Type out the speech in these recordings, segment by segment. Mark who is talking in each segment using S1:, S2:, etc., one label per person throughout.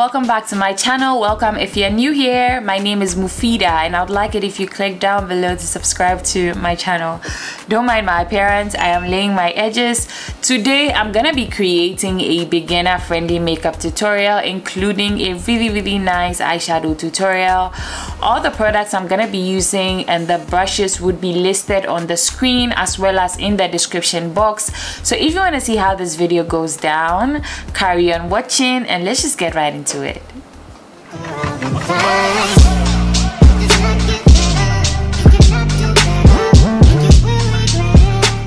S1: welcome back to my channel. Welcome if you're new here. My name is Muphidaht and I would like it if you click down below to subscribe to my channel. Don't mind my appearance, I am laying my edges. Today I'm gonna be creating a beginner friendly makeup tutorial, including a really nice eyeshadow tutorial. All the products I'm gonna be using and the brushes would be listed on the screen as well as in the description box. So if you want to see how this video goes down, carry on watching and let's just get right into it.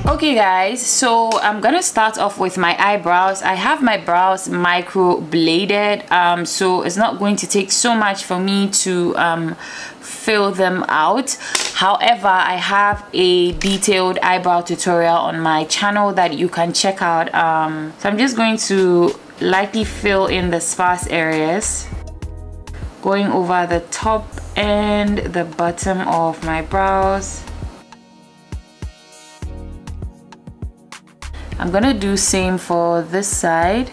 S1: Okay guys, so I'm gonna start off with my eyebrows. I have my brows micro bladed, so it's not going to take so much for me to fill them out. However, I have a detailed eyebrow tutorial on my channel that you can check out. So I'm just going to lightly fill in the sparse areas, going over the top and the bottom of my brows. I'm gonna do same for this side.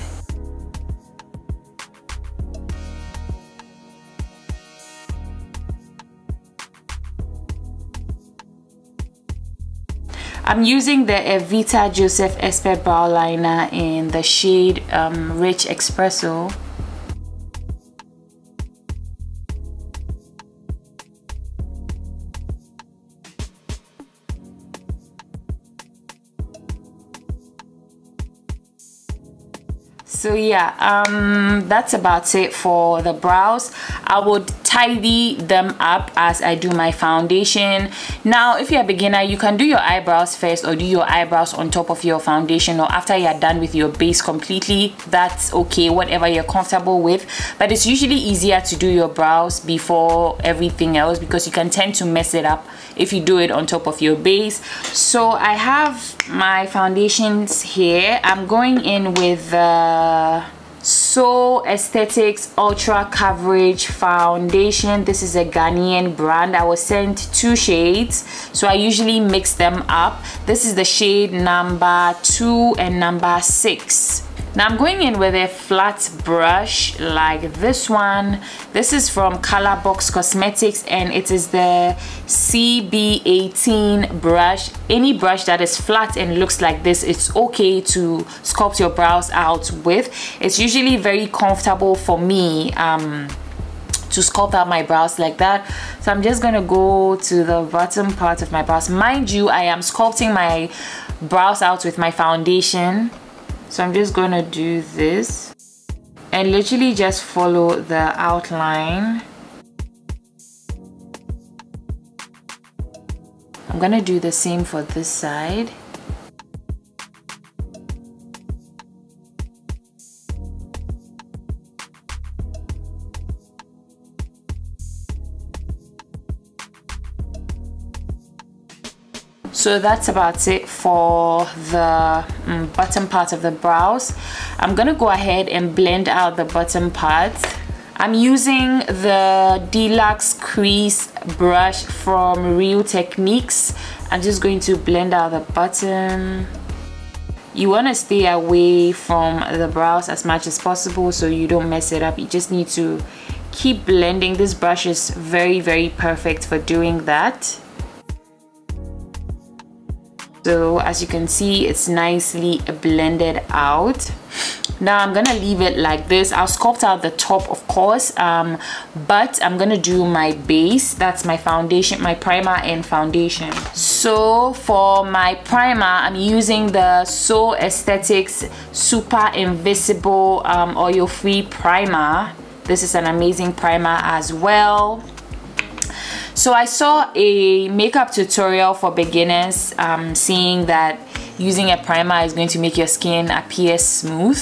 S1: I'm using the Evita Joseph Expert Brow Liner in the shade Rich Expresso. So yeah, that's about it for the brows. I would tidy them up as I do my foundation. Now if you're a beginner, you can do your eyebrows first or do your eyebrows on top of your foundation or after you're done with your base completely. That's okay, whatever you're comfortable with, but it's usually easier to do your brows before everything else because you can tend to mess it up if you do it on top of your base. So I have my foundations here. I'm going in with the So Aesthetics Ultra Coverage Foundation. This is a Ghanaian brand. I was sent 2 shades, so I usually mix them up. This is the shade number 2 and number 6. Now I'm going in with a flat brush like this one. This is from Colorbox Cosmetics and it is the CB18 brush. Any brush that is flat and looks like this, it's okay to sculpt your brows out with. It's usually very comfortable for me to sculpt out my brows like that. So I'm just gonna go to the bottom part of my brows. Mind you, I am sculpting my brows out with my foundation. So I'm just gonna do this and literally just follow the outline. I'm gonna do the same for this side. So that's about it for the bottom part of the brows. I'm gonna go ahead and blend out the bottom part. I'm using the Deluxe Crease brush from Real Techniques. I'm just going to blend out the bottom. You want to stay away from the brows as much as possible so you don't mess it up. You just need to keep blending. This brush is very perfect for doing that. So as you can see, it's nicely blended out. Now I'm gonna leave it like this. I'll sculpt out the top, of course, but I'm gonna do my base. That's my foundation, my primer and foundation. So for my primer, I'm using the So Aesthetics Super Invisible oil-free primer. This is an amazing primer as well. So I saw a makeup tutorial for beginners saying that using a primer is going to make your skin appear smooth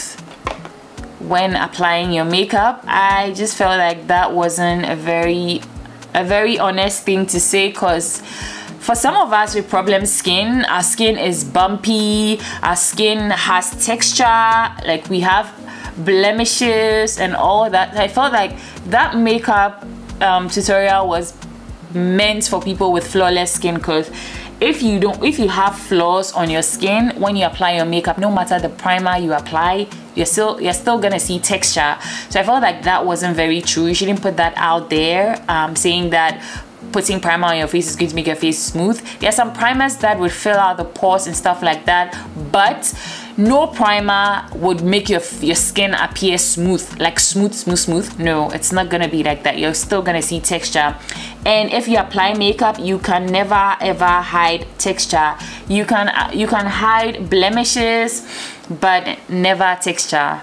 S1: when applying your makeup. I just felt like that wasn't a very honest thing to say, because for some of us with problem skin, our skin is bumpy, our skin has texture, like we have blemishes and all that. I felt like that makeup tutorial was meant for people with flawless skin, because if you have flaws on your skin, when you apply your makeup, no matter the primer you apply, you're still gonna see texture. So I felt like that wasn't very true. You shouldn't put that out there, saying that putting primer on your face is going to make your face smooth. There are some primers that would fill out the pores and stuff like that, but no primer would make your skin appear smooth, like smooth. No, it's not gonna be like that. You're still gonna see texture. And if you apply makeup, you can never ever hide texture. You can hide blemishes, but never texture.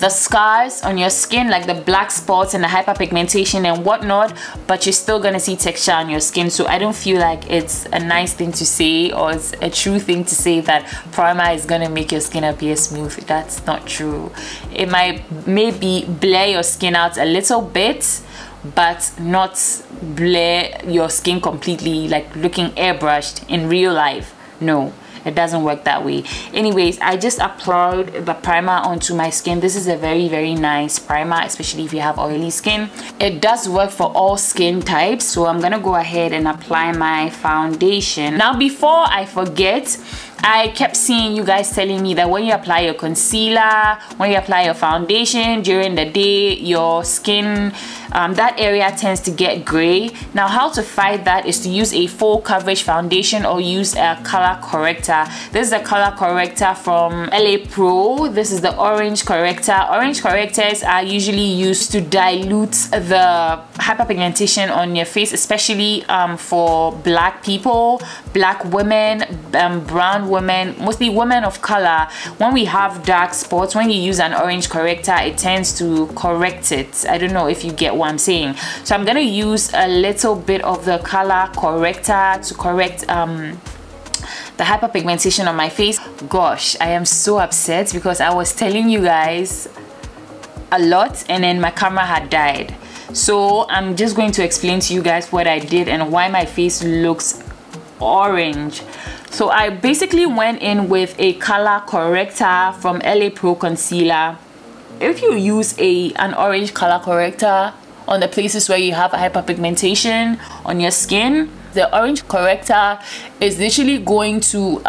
S1: The scars on your skin, like the black spots and the hyperpigmentation and whatnot, but you're still gonna see texture on your skin. So I don't feel like it's a nice thing to say, or it's a true thing to say that primer is gonna make your skin appear smooth. That's not true. It might maybe blur your skin out a little bit, but not blur your skin completely, like looking airbrushed in real life. No, it doesn't work that way. Anyways, I just applied the primer onto my skin. This is a very nice primer, especially if you have oily skin. It does work for all skin types. So I'm gonna go ahead and apply my foundation. Now, before I forget, I kept seeing you guys telling me that when you apply your concealer, when you apply your foundation during the day, your skin, that area tends to get gray. Now, how to fight that is to use a full coverage foundation or use a color corrector. This is a color corrector from LA Pro. This is the orange corrector. Orange correctors are usually used to dilute the hyperpigmentation on your face, especially for black people, black women, brown women, mostly women of color. When we have dark spots, when you use an orange corrector, it tends to correct it. I don't know if you get what I'm saying. So I'm gonna use a little bit of the color corrector to correct the hyperpigmentation on my face. Gosh, I am so upset because I was telling you guys a lot and then my camera had died. So I'm just going to explain to you guys what I did and why my face looks orange. So I basically went in with a color corrector from LA Pro concealer. If you use an orange color corrector on the places where you have hyperpigmentation on your skin, the orange corrector is literally going to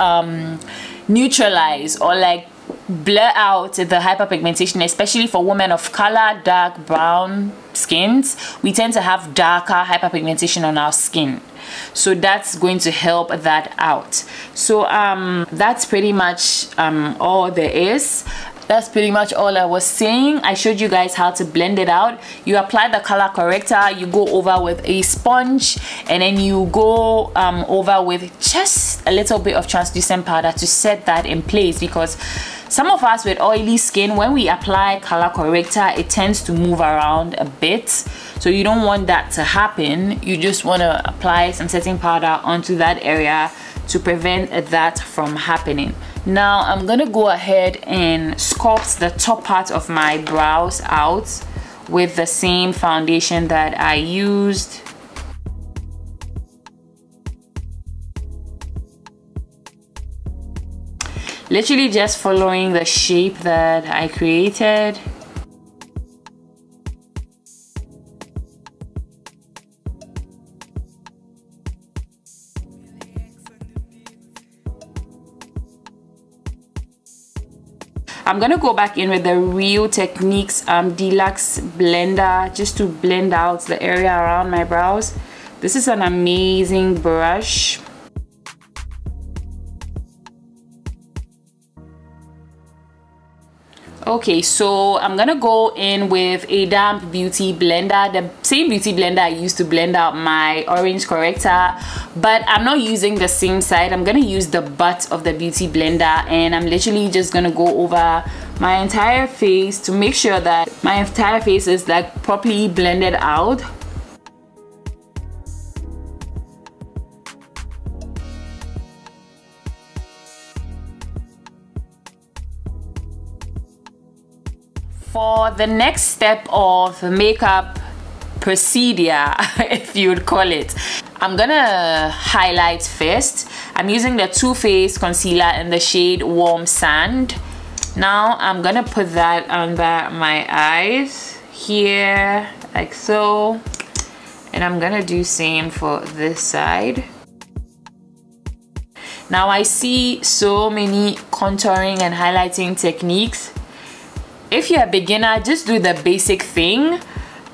S1: neutralize or like blur out the hyperpigmentation, especially for women of color, dark brown skins. We tend to have darker hyperpigmentation on our skin, so that's going to help that out. So that's pretty much all there is. That's pretty much all I was saying. I showed you guys how to blend it out. You apply the color corrector, you go over with a sponge, and then you go over with just a little bit of translucent powder to set that in place, because some of us with oily skin, when we apply color corrector, it tends to move around a bit. So you don't want that to happen. You just want to apply some setting powder onto that area to prevent that from happening. Now I'm gonna go ahead and sculpt the top part of my brows out with the same foundation that I used. Literally just following the shape that I created. I'm gonna go back in with the Real Techniques Deluxe blender just to blend out the area around my brows. This is an amazing brush. Okay, so I'm gonna go in with a damp beauty blender, the same beauty blender I used to blend out my orange corrector, but I'm not using the same side. I'm gonna use the butt of the beauty blender, and I'm literally just gonna go over my entire face to make sure that my entire face is like properly blended out. For the next step of makeup procedure, if you would call it, I'm gonna highlight first. I'm using the Too Faced concealer in the shade Warm Sand. Now I'm gonna put that under my eyes here, like so, and I'm gonna do same for this side. Now I see so many contouring and highlighting techniques. If you're a beginner, just do the basic thing.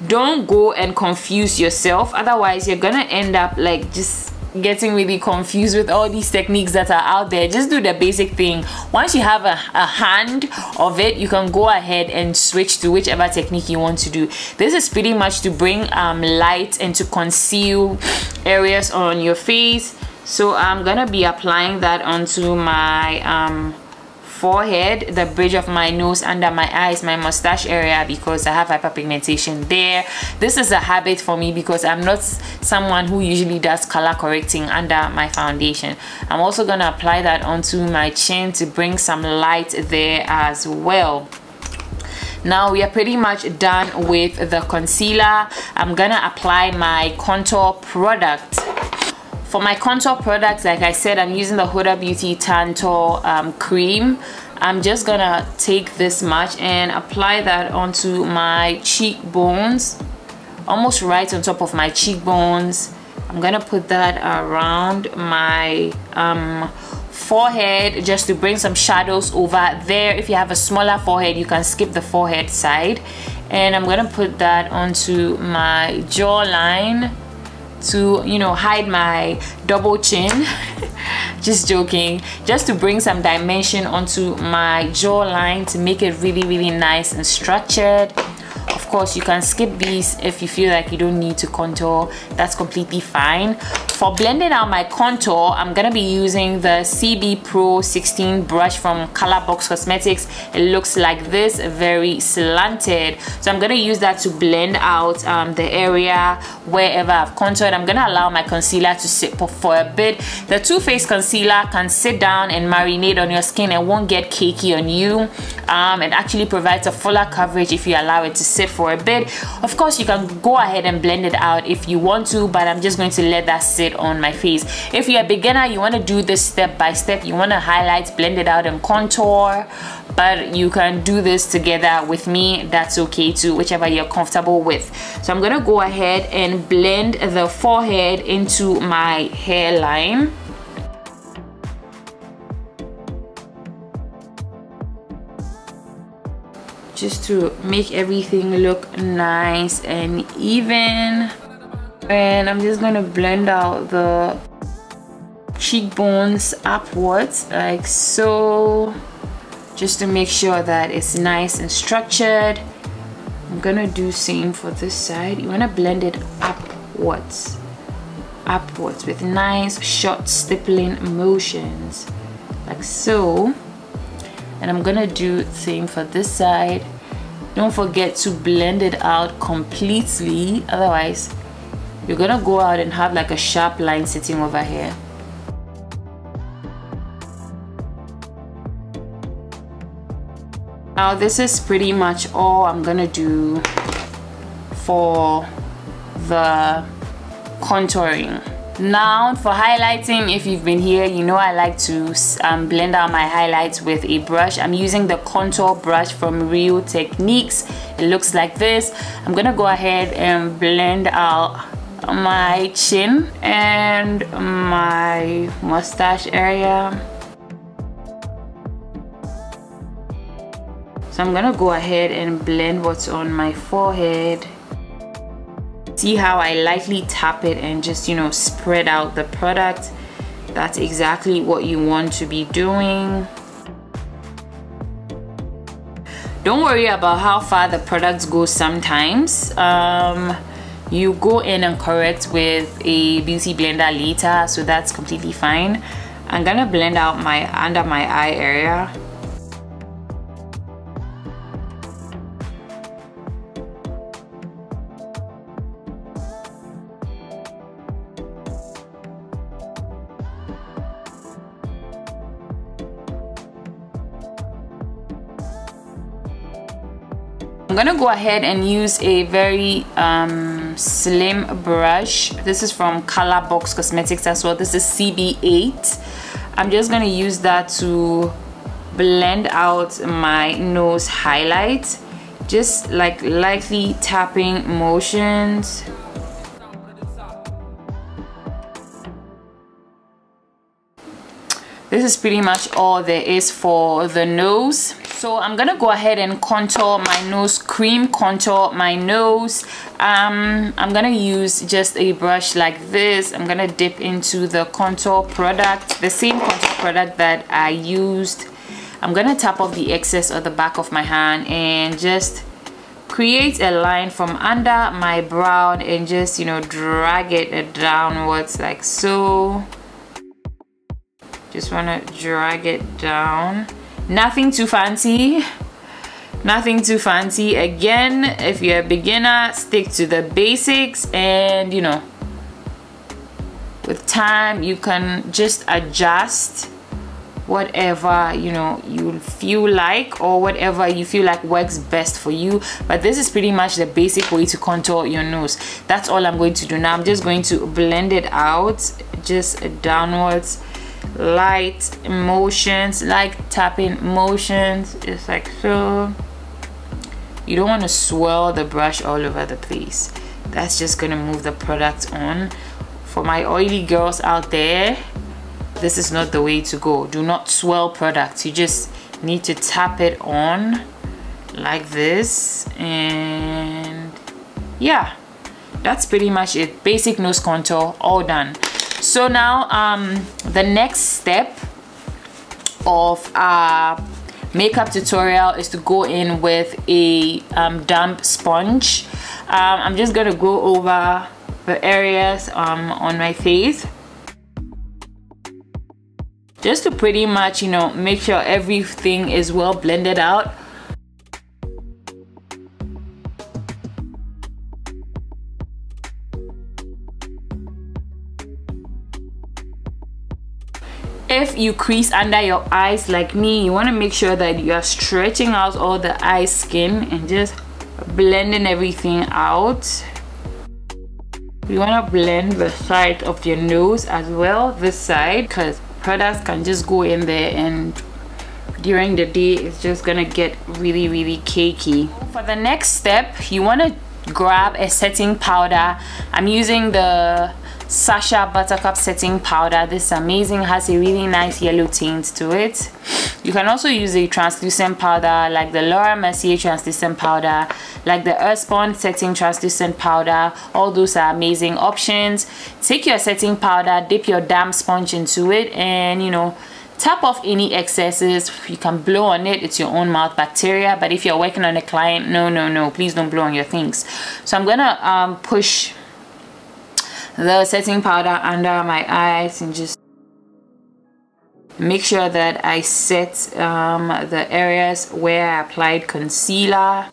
S1: Don't go and confuse yourself, otherwise you're gonna end up like just getting really confused with all these techniques that are out there. Just do the basic thing. Once you have a hand of it, you can go ahead and switch to whichever technique you want to do. This is pretty much to bring light and to conceal areas on your face. So I'm gonna be applying that onto my forehead, the bridge of my nose, under my eyes, my mustache area, because I have hyperpigmentation there. This is a habit for me because I'm not someone who usually does color correcting under my foundation. I'm also gonna apply that onto my chin to bring some light there as well. Now we are pretty much done with the concealer. I'm gonna apply my contour product. For my contour products, like I said, I'm using the Huda Beauty Tantour cream. I'm just gonna take this much and apply that onto my cheekbones, almost right on top of my cheekbones. I'm gonna put that around my forehead just to bring some shadows over there. If you have a smaller forehead, you can skip the forehead side. And I'm gonna put that onto my jawline to, you know, hide my double chin. Just joking, just to bring some dimension onto my jawline to make it really nice and structured. Of course, you can skip these if you feel like you don't need to contour. That's completely fine. For blending out my contour, I'm gonna be using the CB Pro 16 brush from Colorbox Cosmetics. It looks like this, very slanted. So I'm gonna use that to blend out the area wherever I've contoured. I'm gonna allow my concealer to sit for a bit. The Too Faced concealer can sit down and marinate on your skin and won't get cakey on you. It actually provides a fuller coverage if you allow it to sit for a bit. Of course, you can go ahead and blend it out if you want to, but I'm just going to let that sit on my face. If you're a beginner, you want to do this step by step. You want to highlight, blend it out, and contour, but you can do this together with me. That's okay too, whichever you're comfortable with. So I'm gonna go ahead and blend the forehead into my hairline. Just to make everything look nice and even. And I'm just gonna blend out the cheekbones upwards like so, just to make sure that it's nice and structured. I'm gonna do same for this side. You want to blend it upwards with nice short stippling motions like so. And I'm gonna do same for this side. Don't forget to blend it out completely, otherwise you're gonna go out and have like a sharp line sitting over here. Now this is pretty much all I'm gonna do for the contouring. Now for highlighting, if you've been here, you know I like to blend out my highlights with a brush. I'm using the contour brush from Real Techniques. It looks like this. I'm gonna go ahead and blend out my chin and my mustache area. So I'm gonna go ahead and blend what's on my forehead. See how I lightly tap it and just, you know, spread out the product. That's exactly what you want to be doing. Don't worry about how far the products go sometimes. You go in and correct with a beauty blender later, so that's completely fine. I'm gonna blend out my under my eye area. I'm gonna go ahead and use a very slim brush. This is from Colorbox Cosmetics as well. This is CB8. I'm just gonna use that to blend out my nose highlight, just like lightly tapping motions. This is pretty much all there is for the nose. So I'm gonna go ahead and contour my nose, cream contour my nose. I'm gonna use just a brush like this. I'm gonna dip into the contour product, the same contour product that I used. I'm gonna tap off the excess at the back of my hand and just create a line from under my brow and just, you know, drag it downwards like so. Just want to drag it down. Nothing too fancy. Nothing too fancy. Again, if you're a beginner, stick to the basics, and you know, with time you can just adjust whatever, you know, you feel like, or whatever you feel like works best for you. But this is pretty much the basic way to contour your nose. That's all I'm going to do now. I'm just going to blend it out, just downwards, light motions, like tapping motions, just like so. You don't want to swirl the brush all over the place. That's just gonna move the product on. For my oily girls out there, this is not the way to go. Do not swirl products. You just need to tap it on like this, and yeah, that's pretty much it. Basic nose contour, all done. So now the next step of our makeup tutorial is to go in with a damp sponge. I'm just gonna go over the areas on my face, just to pretty much, you know, make sure everything is well blended out. If you crease under your eyes like me, you want to make sure that you are stretching out all the eye skin and just blending everything out. You want to blend the side of your nose as well, this side, because products can just go in there and during the day it's just gonna get really cakey. For the next step, you want to grab a setting powder. I'm using the Sacha Buttercup setting powder. This is amazing, has a really nice yellow tint to it. You can also use a translucent powder like the Laura Mercier translucent powder, like the Earthbound setting translucent powder. All those are amazing options. Take your setting powder, dip your damp sponge into it, and you know, tap off any excesses. You can blow on it, it's your own mouth bacteria, but if you're working on a client, no, please don't blow on your things. So I'm gonna push the setting powder under my eyes and just make sure that I set the areas where I applied concealer.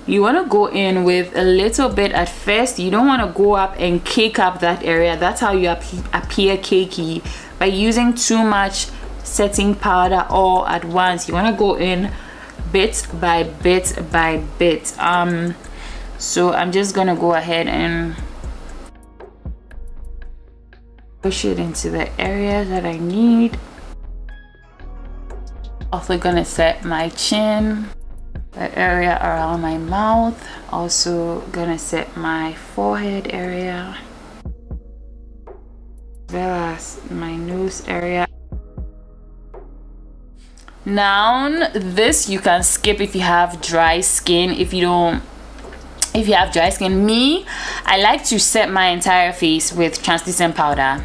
S1: You want to go in with a little bit at first. You don't want to go up and cake up that area. That's how you appear cakey, by using too much setting powder all at once. You want to go in bit by bit by bit. So I'm just gonna go ahead and push it into the area that I need. Also gonna set my chin, the area around my mouth. Also gonna set my forehead area, as well as my nose area. Now this you can skip if you have dry skin. If you have dry skin, I like to set my entire face with translucent powder.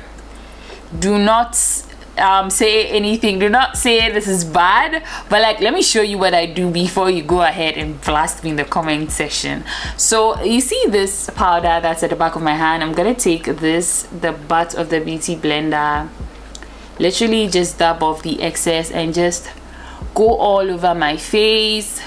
S1: Do not say anything, do not say this is bad, but like, let me show you what I do before you go ahead and blast me in the comment section. So you see this powder that's at the back of my hand. I'm gonna take the butt of the beauty blender, literally just dab off the excess and just go all over my face.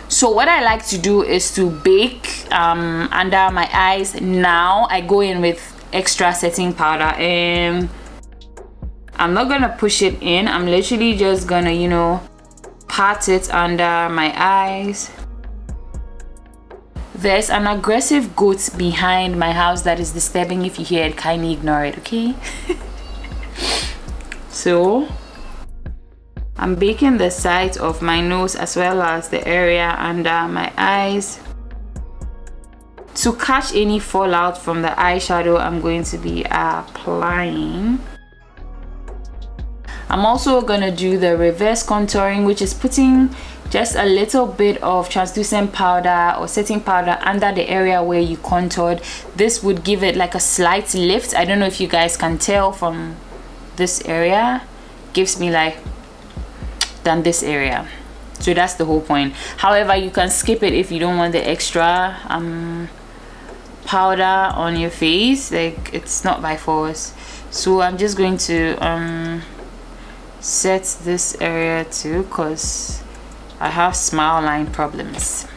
S1: So what I like to do is to bake under my eyes. Now I go in with extra setting powder, and I'm not gonna push it in. I'm literally just gonna, you know, pat it under my eyes. There's an aggressive goat behind my house that is disturbing. If you hear it, kindly ignore it, okay? So I'm baking the sides of my nose as well as the area under my eyes. To catch any fallout from the eyeshadow, I'm going to be applying. I'm also gonna do the reverse contouring, which is putting just a little bit of translucent powder or setting powder under the area where you contoured. This would give it like a slight lift. I don't know if you guys can tell from this area. Gives me like than this area. So that's the whole point. However, you can skip it if you don't want the extra powder on your face. Like, it's not by force. So I'm just going to set this area too, because I have smile line problems.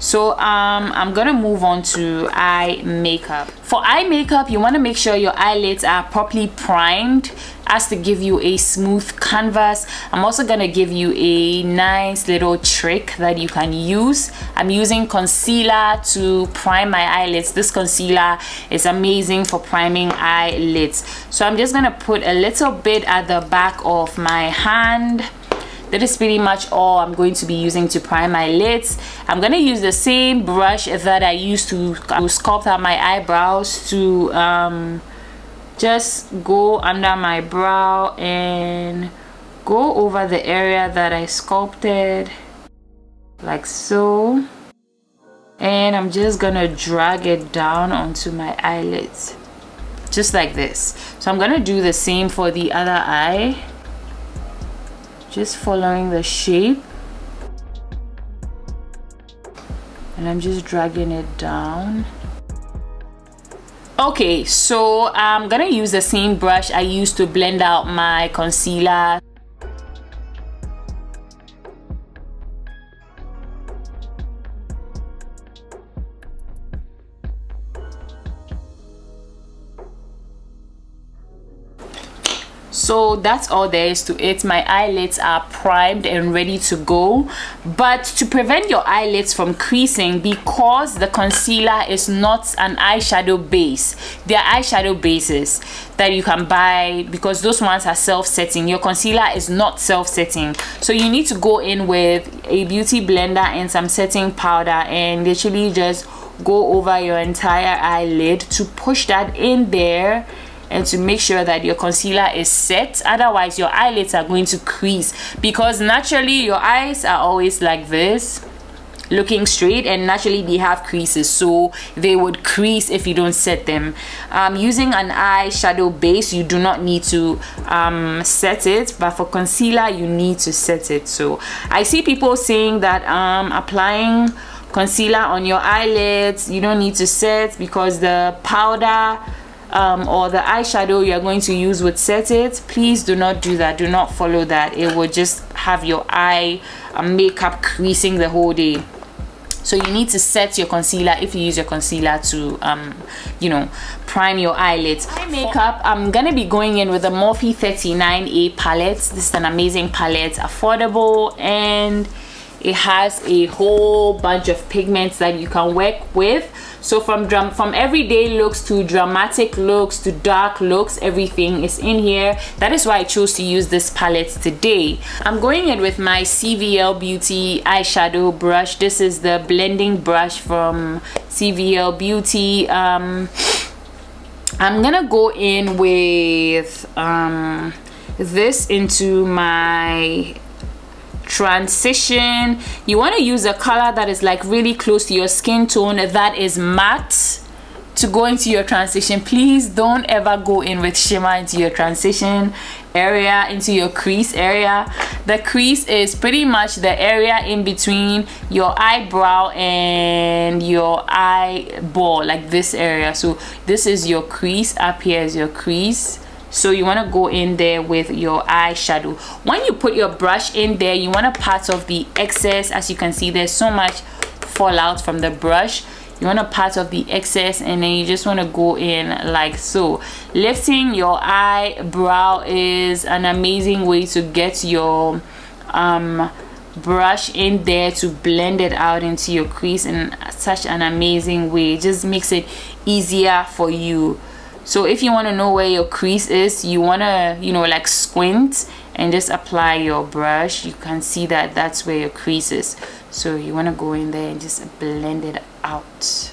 S1: So I'm gonna move on to eye makeup. For eye makeup, you want to make sure your eyelids are properly primed as to give you a smooth canvas. I'm also gonna give you a nice little trick that you can use. I'm using concealer to prime my eyelids. This concealer is amazing for priming eyelids. So I'm just gonna put a little bit at the back of my hand. That is pretty much all I'm going to be using to prime my lids. I'm going to use the same brush that I used to sculpt out my eyebrows to just go under my brow and go over the area that I sculpted, like so. And I'm just going to drag it down onto my eyelids, just like this. So I'm going to do the same for the other eye. Just following the shape, and I'm just dragging it down. Okay, so I'm gonna use the same brush I used to blend out my concealer. So that's all there is to it. My eyelids are primed and ready to go. But to prevent your eyelids from creasing, because the concealer is not an eyeshadow base, they are eyeshadow bases that you can buy, because those ones are self-setting. Your concealer is not self-setting, so you need to go in with a beauty blender and some setting powder and literally just go over your entire eyelid to push that in there and to make sure that your concealer is set. Otherwise your eyelids are going to crease, because naturally your eyes are always like this, looking straight, and naturally they have creases, so they would crease if you don't set them. Using an eyeshadow base, you do not need to set it, but for concealer you need to set it. So I see people saying that applying concealer on your eyelids you don't need to set because the powder or the eyeshadow you're going to use would set it. Please do not do that. Do not follow that. It will just have your eye makeup creasing the whole day. So you need to set your concealer if you use your concealer to you know, prime your eyelids. Eye makeup, I'm gonna be going in with the Morphe 39A palette. This is an amazing palette, affordable, and it has a whole bunch of pigments that you can work with. So from everyday looks to dramatic looks to dark looks, everything is in here. That is why I chose to use this palette today. I'm going in with my CVL Beauty eyeshadow brush. This is the blending brush from CVL Beauty. I'm gonna go in with this into my transition. You want to use a color that is like really close to your skin tone, that is matte, to go into your transition. Please don't ever go in with shimmer into your transition area, into your crease area. The crease is pretty much the area in between your eyebrow and your eyeball, like this area. So this is your crease, up here is your crease. So you want to go in there with your eyeshadow. When you put your brush in there, you want to pat off the excess. As you can see, there's so much fallout from the brush. You want to pat off the excess, and then you just want to go in like so. Lifting your eyebrow is an amazing way to get your brush in there to blend it out into your crease in such an amazing way. It just makes it easier for you. So if you want to know where your crease is, you want to, you know, like squint and just apply your brush. You can see that that's where your crease is, so you want to go in there and just blend it out.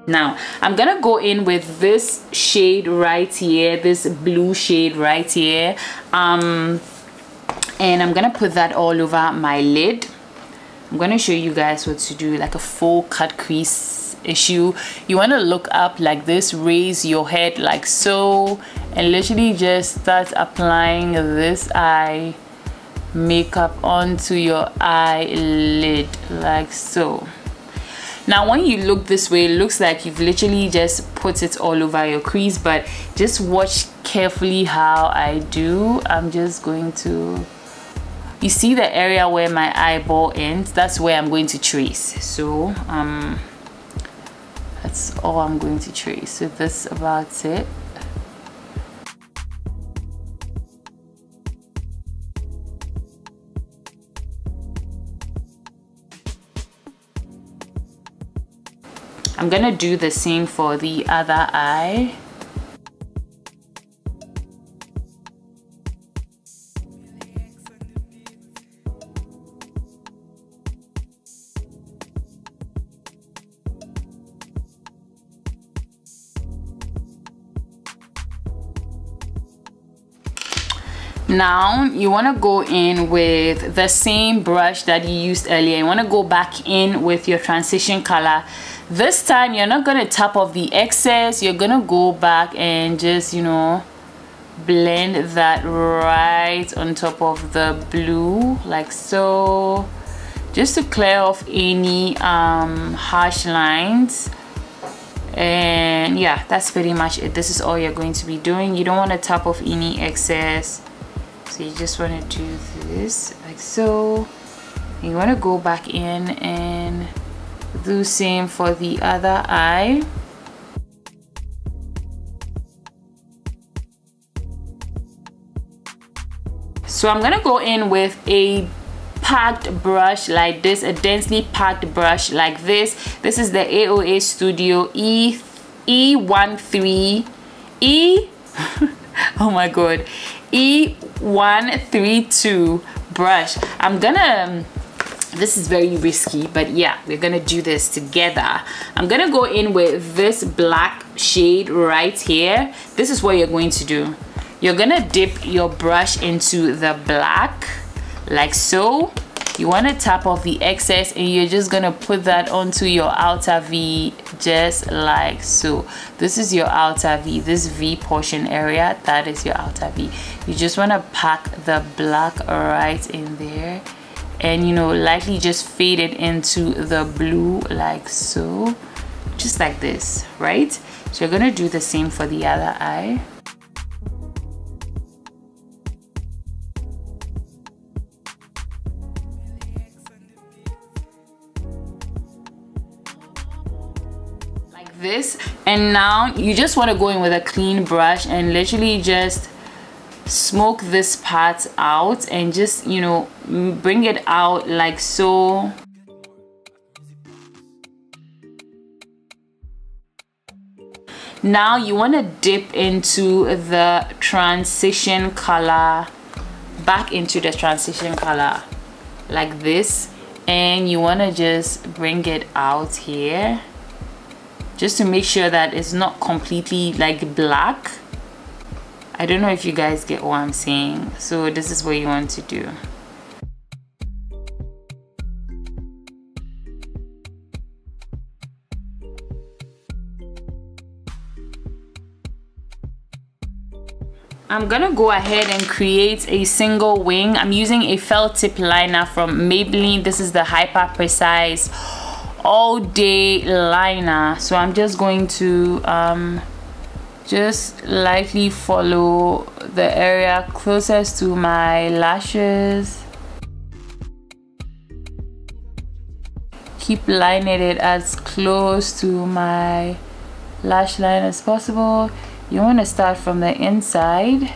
S1: Now I'm gonna go in with this shade right here, this blue shade right here, and I'm gonna put that all over my lid. I'm gonna show you guys what to do, like a full cut crease issue. You want to look up like this, raise your head like so, and literally just start applying this eye makeup onto your eyelid like so. Now when you look this way, it looks like you've literally just put it all over your crease, but just watch carefully how I do. I'm just going to, you see the area where my eyeball ends, that's where I'm going to trace. So that's all I'm going to trace. So that's about it. I'm gonna do the same for the other eye. Now you want to go in with the same brush that you used earlier. You want to go back in with your transition color. This time you're not going to tap off the excess. You're going to go back and just, you know, blend that right on top of the blue like so, just to clear off any harsh lines. And yeah, that's pretty much it. This is all you're going to be doing. You don't want to tap off any excess, so you just want to do this like so. And you want to go back in and do same for the other eye. So I'm gonna go in with a packed brush like this, a densely packed brush like this. This is the AOA Studio E13 oh my god, E132 brush. I'm gonna, this is very risky, but yeah, we're gonna do this together. I'm gonna go in with this black shade right here. This is what you're going to do. You're gonna dip your brush into the black like so. You want to tap off the excess and you're just gonna put that onto your outer V just like so. This is your outer V, this V portion area, that is your outer V. You just want to pack the black right in there and, you know, lightly just fade it into the blue like so, just like this, right? So you're gonna do the same for the other eye. This, and now you just want to go in with a clean brush and literally just smoke this part out and just, you know, bring it out like so. Now you want to dip into the transition color, back into the transition color like this, and you want to just bring it out here just to make sure that it's not completely like black. I don't know if you guys get what I'm saying. So this is what you want to do. I'm gonna go ahead and create a single wing. I'm using a felt tip liner from Maybelline. This is the Hyper Precise All Day liner. So I'm just going to just lightly follow the area closest to my lashes. Keep lining it as close to my lash line as possible. You want to start from the inside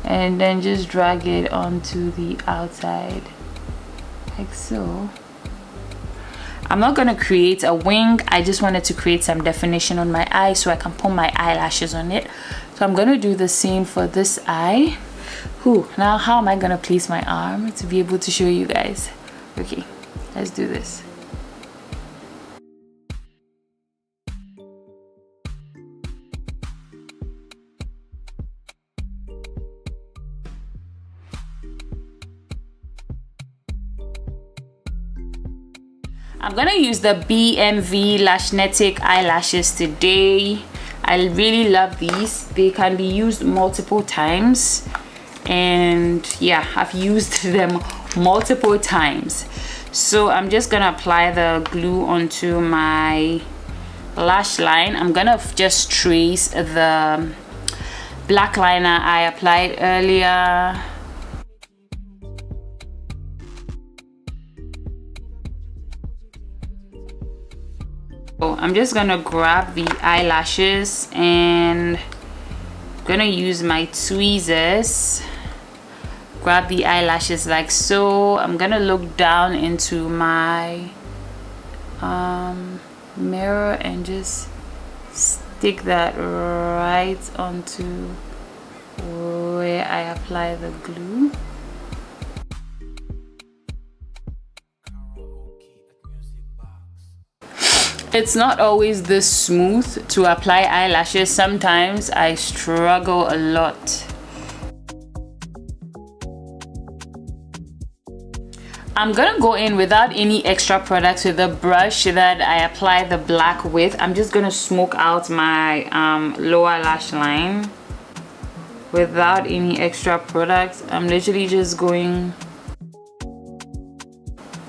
S1: and then just drag it onto the outside like so. I'm not gonna create a wing. I just wanted to create some definition on my eye so I can put my eyelashes on it. So I'm gonna do the same for this eye. Now how am I gonna place my arm to be able to show you guys? Okay, let's do this. I'm gonna use the BMV Lash Netic eyelashes today. I really love these. They can be used multiple times, and yeah, I've used them multiple times. So I'm just gonna apply the glue onto my lash line. I'm gonna just trace the black liner I applied earlier. I'm just gonna grab the eyelashes and I'm gonna use my tweezers, grab the eyelashes like so. I'm gonna look down into my mirror and just stick that right onto where I apply the glue. It's not always this smooth to apply eyelashes. Sometimes I struggle a lot. I'm gonna go in without any extra products with the brush that I apply the black with. I'm just gonna smoke out my lower lash line without any extra products. I'm literally just going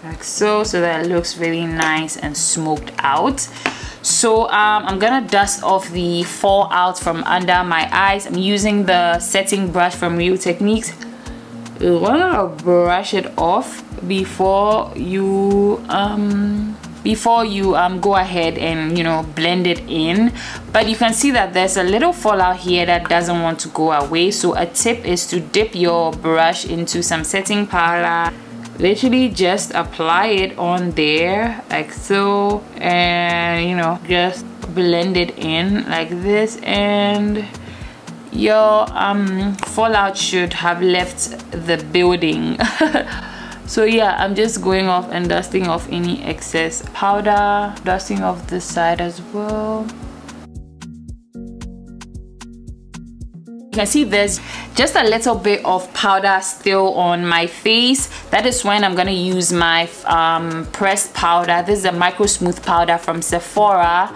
S1: like so that it looks really nice and smoked out. So I'm gonna dust off the fallout from under my eyes. I'm using the setting brush from Real Techniques. You wanna brush it off before you go ahead and, you know, blend it in. But you can see that there's a little fallout here that doesn't want to go away. So a tip is to dip your brush into some setting powder. Literally just apply it on there like so, and you know, just blend it in like this, and your fallout should have left the building. So yeah, I'm just going off and dusting off any excess powder, dusting off this side as well. You can see there's just a little bit of powder still on my face. That is when I'm gonna use my pressed powder. This is a micro smooth powder from Sephora,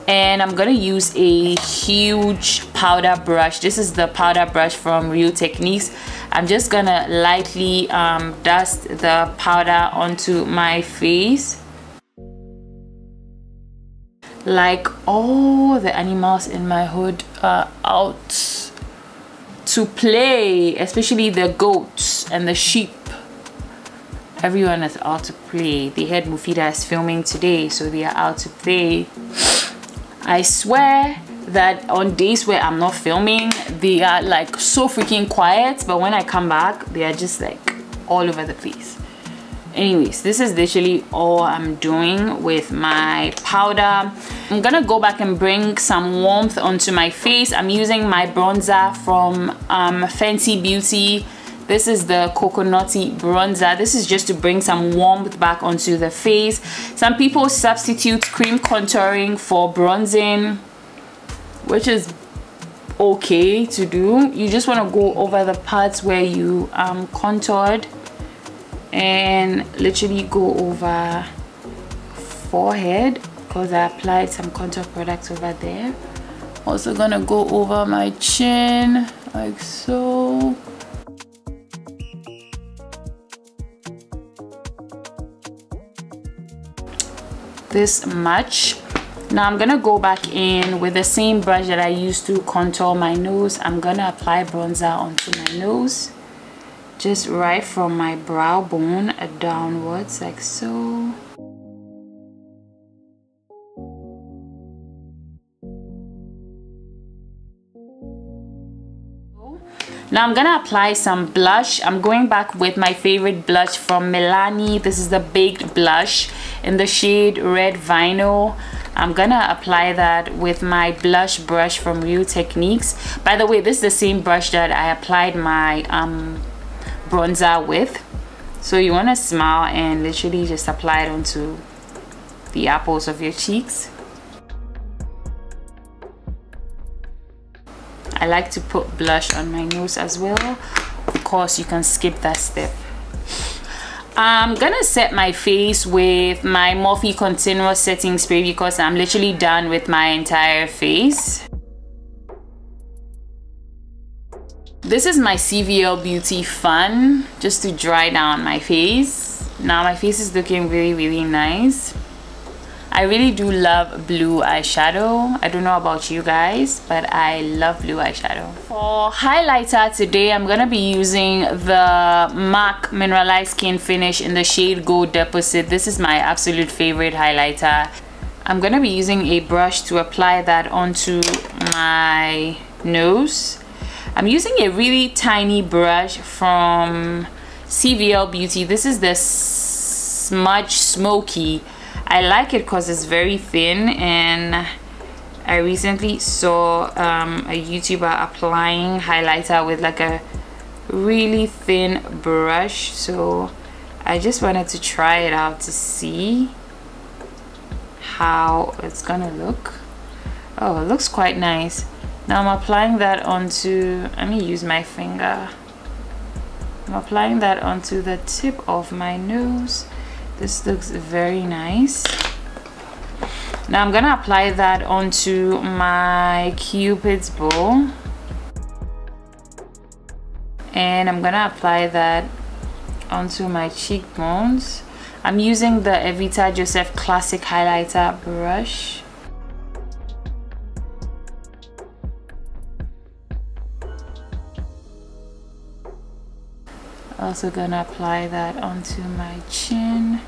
S1: and I'm gonna use a huge powder brush. This is the powder brush from Real Techniques. I'm just gonna lightly dust the powder onto my face. Like all the animals in my hood are out to play, especially the goats and the sheep. Everyone is out to play. They heard Muphidaht is filming today, so they are out to play. I swear that on days where I'm not filming, they are like so freaking quiet, but when I come back, they are just like all over the place. Anyways, this is literally all I'm doing with my powder. I'm gonna go back and bring some warmth onto my face. I'm using my bronzer from Fenty Beauty. This is the coconutty bronzer. This is just to bring some warmth back onto the face. Some people substitute cream contouring for bronzing, which is okay to do. You just want to go over the parts where you contoured and literally go over forehead, because I applied some contour products over there. Also gonna go over my chin like so. This much. Now I'm gonna go back in with the same brush that I used to contour my nose. I'm gonna apply bronzer onto my nose, just right from my brow bone downwards like so. Now Now I'm gonna apply some blush. I'm going back with my favorite blush from Milano. This is the baked blush in the shade Red Vino. I'm gonna apply that with my blush brush from Real Techniques. By the way, this is the same brush that I applied my bronzer with. So you want to smile and literally just apply it onto the apples of your cheeks. I like to put blush on my nose as well. Of course, you can skip that step. I'm gonna set my face with my Morphe continuous setting spray because I'm literally done with my entire face. This is my CVL Beauty Fun, just to dry down my face. Now my face is looking really nice. I really do love blue eyeshadow. I don't know about you guys, but I love blue eyeshadow. For highlighter today, I'm gonna be using the MAC Mineralized Skin Finish in the shade Gold Deposit. This is my absolute favorite highlighter. I'm gonna be using a brush to apply that onto my nose. I'm using a really tiny brush from CVL Beauty. This is the Smudge Smoky. I like it because it's very thin, and I recently saw a YouTuber applying highlighter with like a really thin brush, so I just wanted to try it out to see how it's gonna look. Oh, it looks quite nice. Now I'm applying that onto, let me use my finger. I'm applying that onto the tip of my nose. This looks very nice. Now I'm gonna apply that onto my Cupid's bow, and I'm gonna apply that onto my cheekbones. I'm using the Evita Joseph Classic Highlighter brush. Also gonna apply that onto my chin.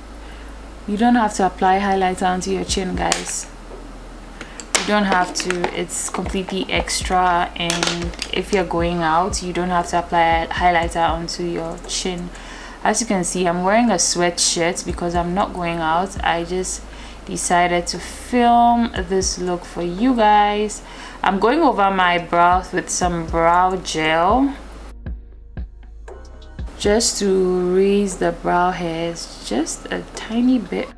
S1: You don't have to apply highlighter onto your chin, guys. You don't have to. It's completely extra, and if you're going out, you don't have to apply highlighter onto your chin. As you can see, I'm wearing a sweatshirt because I'm not going out. I just decided to film this look for you guys. I'm going over my brows with some brow gel, just to raise the brow hairs just a tiny bit.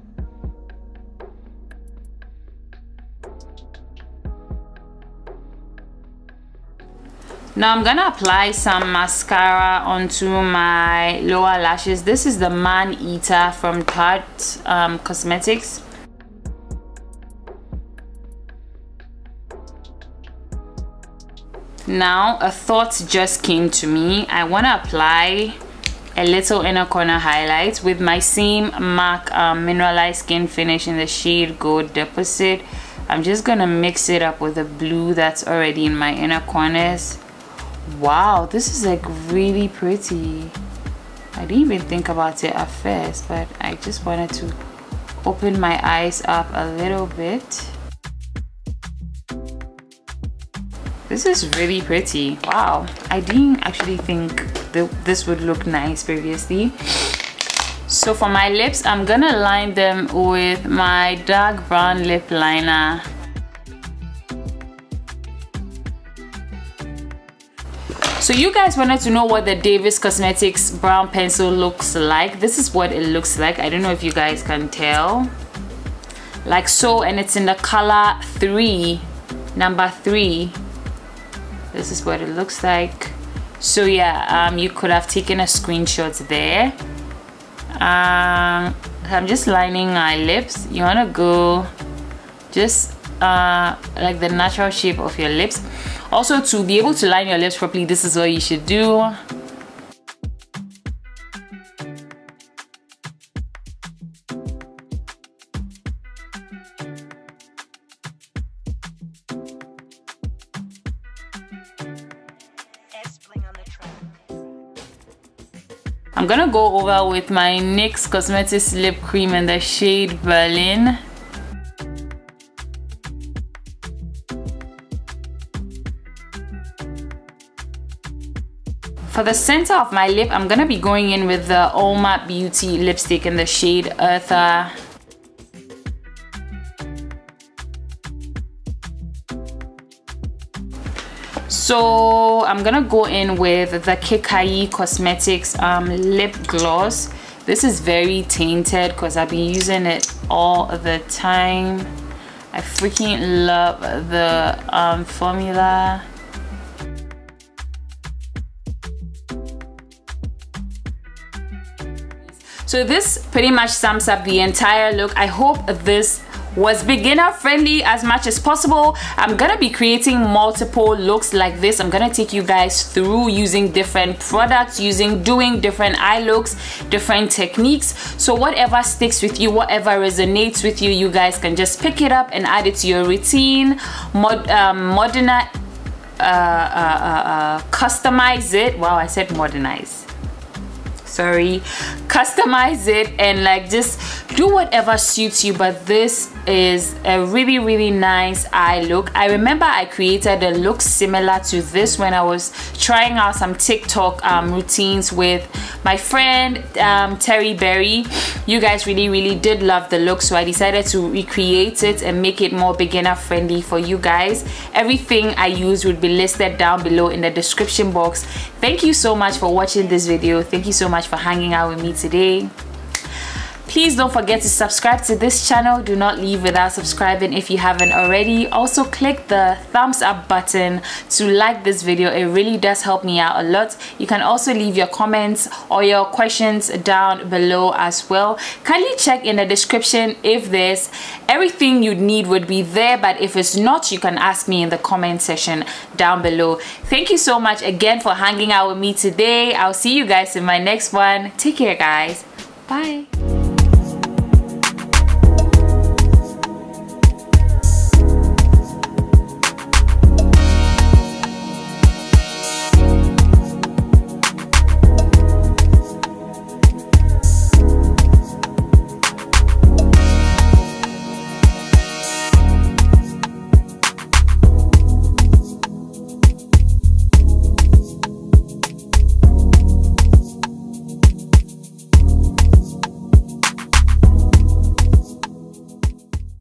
S1: Now I'm gonna apply some mascara onto my lower lashes. This is the Man Eater from Tarte Cosmetics. Now a thought just came to me. I want to apply a little inner corner highlight with my same MAC Mineralized Skin Finish in the shade Gold Deposit. I'm just gonna mix it up with the blue that's already in my inner corners. Wow, this is like really pretty. I didn't even think about it at first, but I just wanted to open my eyes up a little bit. This is really pretty. Wow, I didn't actually think this would look nice previously. So for my lips, I'm gonna line them with my dark brown lip liner. So you guys wanted to know what the Davis Cosmetics brown pencil looks like. This is what it looks like. I don't know if you guys can tell. Like so, and it's in the color 3, number 3. This is what it looks like. So yeah, you could have taken a screenshot there. I'm just lining my lips. You want to go just like the natural shape of your lips. Also, to be able to line your lips properly, this is what you should do. I'm gonna go over with my NYX Cosmetics lip cream in the shade Berlin. For the center of my lip, I'm gonna be going in with the Oma Beauty lipstick in the shade Eartha. So I'm gonna go in with the Kekai Cosmetics lip gloss. This is very tainted because I've been using it all the time. I freaking love the formula. So this pretty much sums up the entire look. I hope this was beginner friendly as much as possible. I'm gonna be creating multiple looks like this. I'm gonna take you guys through using different products, doing different eye looks, different techniques. So whatever sticks with you, whatever resonates with you, you guys can just pick it up and add it to your routine. Customize it. Wow, I said modernize. Sorry, customize it and like just do whatever suits you. But this is a really nice eye look. I remember I created a look similar to this when I was trying out some TikTok routines with my friend Terry Berry. You guys really did love the look, so I decided to recreate it and make it more beginner friendly for you guys. Everything I use would be listed down below in the description box. Thank you so much for watching this video. Thank you so much for hanging out with me today. Please don't forget to subscribe to this channel. Do not leave without subscribing if you haven't already. Also click the thumbs up button to like this video. It really does help me out a lot. You can also leave your comments or your questions down below as well. Kindly check in the description if there's everything you need would be there, but if it's not, you can ask me in the comment section down below. Thank you so much again for hanging out with me today. I'll see you guys in my next one. Take care, guys. Bye.